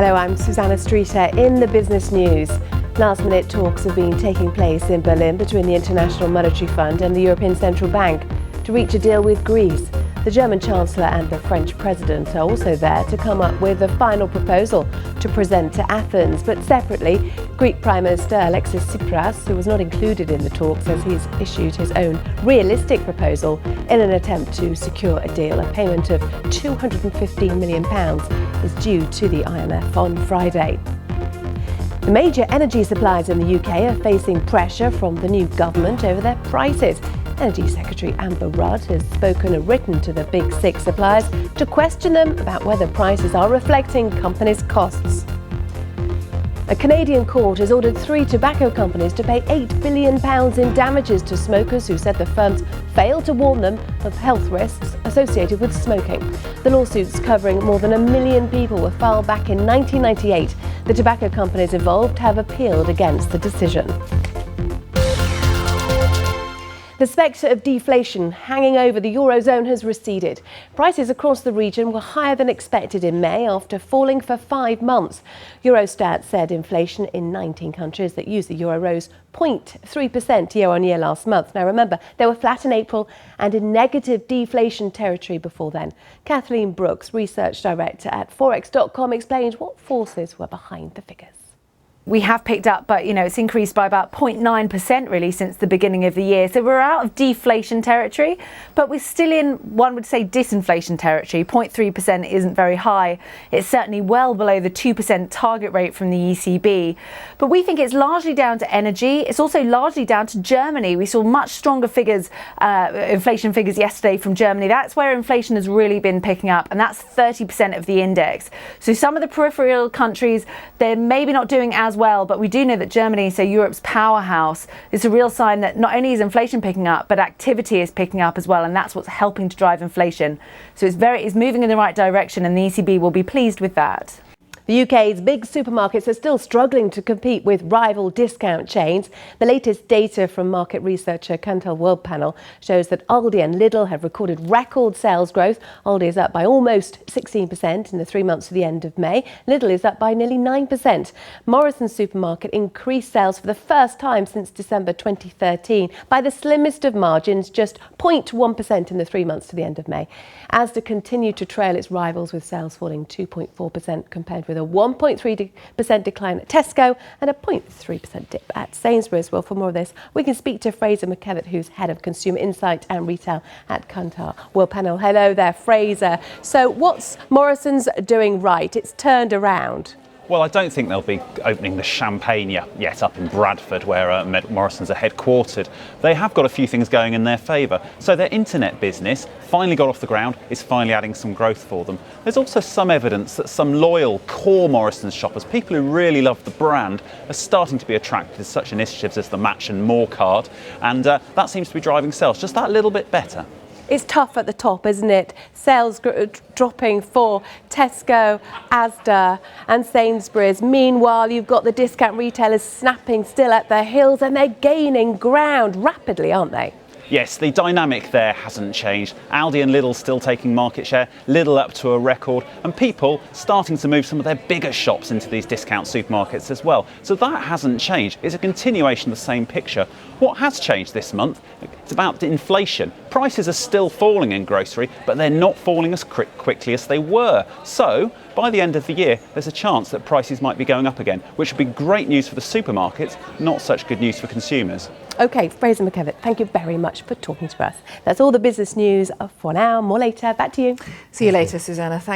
Hello, I'm Susannah Streeter in the business news. Last-minute talks have been taking place in Berlin between the International Monetary Fund and the European Central Bank to reach a deal with Greece. The German Chancellor and the French President are also there to come up with a final proposal to present to Athens. But separately, Greek Prime Minister Alexis Tsipras, who was not included in the talks, says he's issued his own realistic proposal in an attempt to secure a deal. A payment of £215 million is due to the IMF on Friday. The major energy suppliers in the UK are facing pressure from the new government over their prices. Energy Secretary Amber Rudd has spoken and written to the big six suppliers to question them about whether prices are reflecting companies' costs. A Canadian court has ordered 3 tobacco companies to pay £8 billion in damages to smokers who said the firms failed to warn them of health risks associated with smoking. The lawsuits, covering more than 1 million people, were filed back in 1998. The tobacco companies involved have appealed against the decision. The spectre of deflation hanging over the Eurozone has receded. Prices across the region were higher than expected in May after falling for 5 months. Eurostat said inflation in 19 countries that use the euro rose 0.3% year-on-year last month. Now remember, they were flat in April and in negative deflation territory before then. Kathleen Brooks, research director at Forex.com, explained what forces were behind the figures. We have picked up, but it's increased by about 0.9% really since the beginning of the year. So we're out of deflation territory, but we're still in, one would say, disinflation territory. 0.3% isn't very high. It's certainly well below the 2% target rate from the ECB. But we think it's largely down to energy. It's also largely down to Germany. We saw much stronger figures, inflation figures yesterday from Germany. That's where inflation has really been picking up, and that's 30% of the index. So some of the peripheral countries, they're maybe not doing as well, but we do know that Germany, so Europe's powerhouse, is a real sign that not only is inflation picking up, but activity is picking up as well, and that's what's helping to drive inflation. So it's moving in the right direction, and the ECB will be pleased with that. The UK's big supermarkets are still struggling to compete with rival discount chains. The latest data from market researcher Kantar World Panel shows that Aldi and Lidl have recorded record sales growth. Aldi is up by almost 16% in the 3 months to the end of May. Lidl is up by nearly 9%. Morrison's supermarket increased sales for the first time since December 2013 by the slimmest of margins, just 0.1% in the 3 months to the end of May. Asda continued to trail its rivals, with sales falling 2.4% compared with a 1.3% decline at Tesco and a 0.3% dip at Sainsbury's. Well, for more of this, we can speak to Fraser McKevitt, who's Head of Consumer Insight and Retail at Kantar World Panel. Hello there, Fraser. So what's Morrison's doing right? It's turned around. Well, I don't think they'll be opening the champagne yet up in Bradford, where Morrison's are headquartered. They have got a few things going in their favour. So their internet business finally got off the ground, is finally adding some growth for them. There's also some evidence that some loyal core Morrison's shoppers, people who really love the brand, are starting to be attracted to such initiatives as the Match and More card, and that seems to be driving sales just that little bit better. It's tough at the top, isn't it? Sales dropping for Tesco, Asda and Sainsbury's. Meanwhile, you've got the discount retailers snapping still at their heels, and they're gaining ground rapidly, aren't they? Yes, the dynamic there hasn't changed. Aldi and Lidl still taking market share, Lidl up to a record, and people starting to move some of their bigger shops into these discount supermarkets as well. So that hasn't changed. It's a continuation of the same picture. What has changed this month? It's about inflation. Prices are still falling in grocery, but they're not falling as quickly as they were. So by the end of the year, there's a chance that prices might be going up again, which would be great news for the supermarkets, not such good news for consumers. OK, Fraser McKevitt, thank you very much for talking to us. That's all the business news for now. More later. Back to you. See you later, Susannah. Thanks.